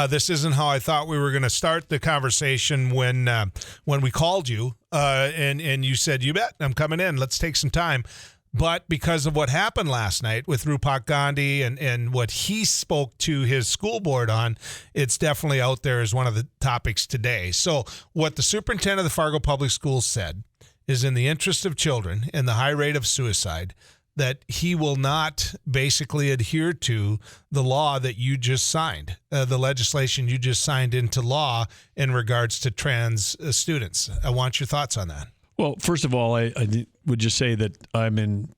This isn't how I thought we were going to start the conversation when we called you and you said, "You bet, I'm coming in. Let's take some time." But because of what happened last night with Rupak Gandhi and what he spoke to his school board on, it's definitely out there as one of the topics today. So what the superintendent of the Fargo Public Schools said is, in the interest of children and the high rate of suicide, that he will not basically adhere to the law that you just signed, the legislation you just signed into law in regards to trans students. I want your thoughts on that. Well, first of all, I would just say that I'm in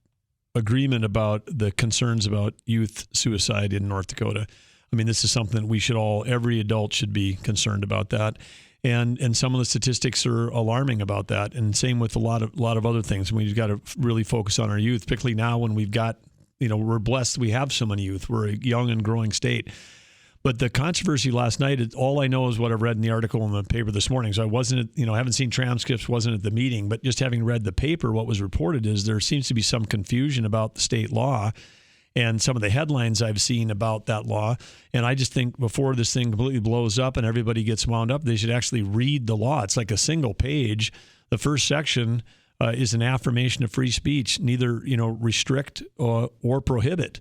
agreement about the concerns about youth suicide in North Dakota. I mean, this is something we should every adult should be concerned about that. And some of the statistics are alarming about that. And same with a lot of other things. We've got to really focus on our youth, particularly now when we've got, we're blessed we have so many youth. We're a young and growing state. But the controversy last night, all I know is what I've read in the article in the paper this morning. So I wasn't, I haven't seen transcripts, wasn't at the meeting, but just having read the paper, what was reported is there seems to be some confusion about the state law and some of the headlines I've seen about that law. And I just think before this thing completely blows up and everybody gets wound up, they should actually read the law. It's like a single page. The first section is an affirmation of free speech, neither, restrict or prohibit.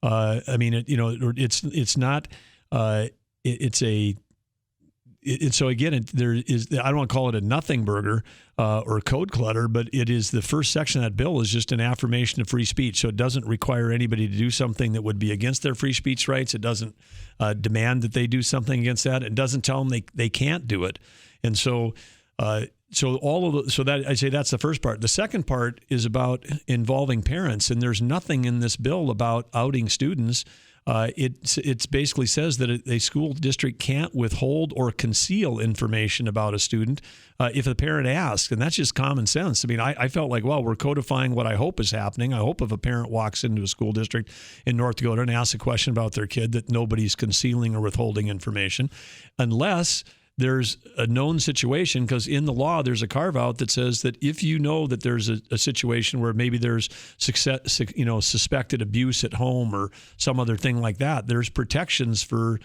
I mean, it's not... So again, there is, I don't want to call it a nothing burger or code clutter, but it is the first section of that bill is just an affirmation of free speech. So it doesn't require anybody to do something that would be against their free speech rights. It doesn't demand that they do something against that. It doesn't tell them they can't do it. And so I'd say that's the first part. The second part is about involving parents, and there's nothing in this bill about outing students. It basically says that a school district can't withhold or conceal information about a student if the parent asks, and that's just common sense. I mean, I felt like, well, we're codifying what I hope is happening. I hope if a parent walks into a school district in North Dakota and asks a question about their kid that nobody's concealing or withholding information, unless there's a known situation, because in the law there's a carve-out that says that if you know that there's a situation where maybe there's suspected abuse at home or some other thing like that, there's protections for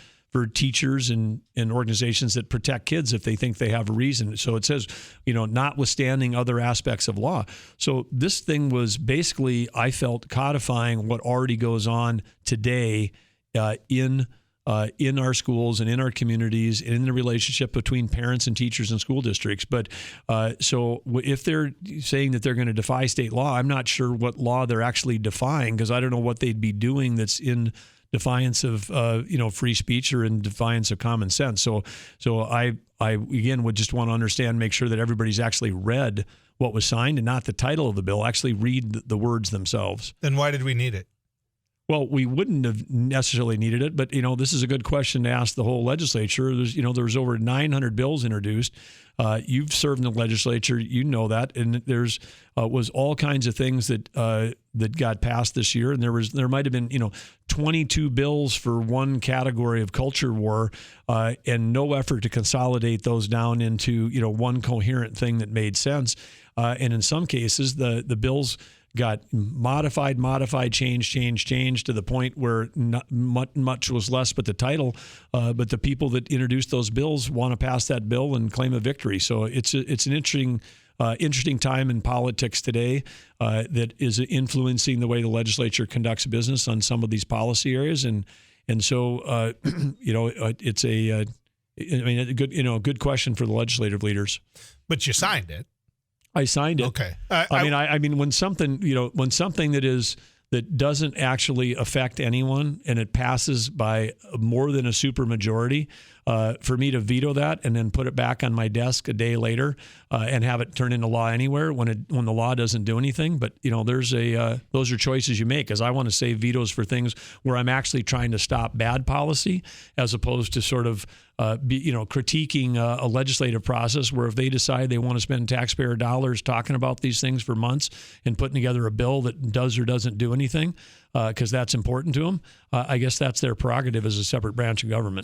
teachers and organizations that protect kids if they think they have a reason. So it says, notwithstanding other aspects of law. So this thing was basically, I felt, codifying what already goes on today in our schools and in our communities and in the relationship between parents and teachers and school districts. But so if they're saying that they're going to defy state law, I'm not sure what law they're actually defying, because I don't know what they'd be doing that's in defiance of free speech or in defiance of common sense. So I again would just want to understand, make sure that everybody's actually read what was signed and not the title of the bill, actually read the words themselves. Then why did we need it? Well, we wouldn't have necessarily needed it, but this is a good question to ask the whole legislature. There's over 900 bills introduced. You've served in the legislature, you know that, and there's was all kinds of things that got passed this year, and there might have been 22 bills for one category of culture war, and no effort to consolidate those down into one coherent thing that made sense. And in some cases, the bills got modified, changed to the point where not much was less but the title. But the people that introduced those bills want to pass that bill and claim a victory. So it's an interesting time in politics today that is influencing the way the legislature conducts business on some of these policy areas. And so it's a good question for the legislative leaders. But you signed it. I signed it. Okay. I mean, when something that doesn't actually affect anyone and it passes by more than a supermajority, for me to veto that and then put it back on my desk a day later and have it turn into law anywhere when the law doesn't do anything. But those are choices you make, because I want to save vetoes for things where I'm actually trying to stop bad policy, as opposed to sort of critiquing a legislative process where if they decide they want to spend taxpayer dollars talking about these things for months and putting together a bill that does or doesn't do anything, because that's important to them, I guess that's their prerogative as a separate branch of government.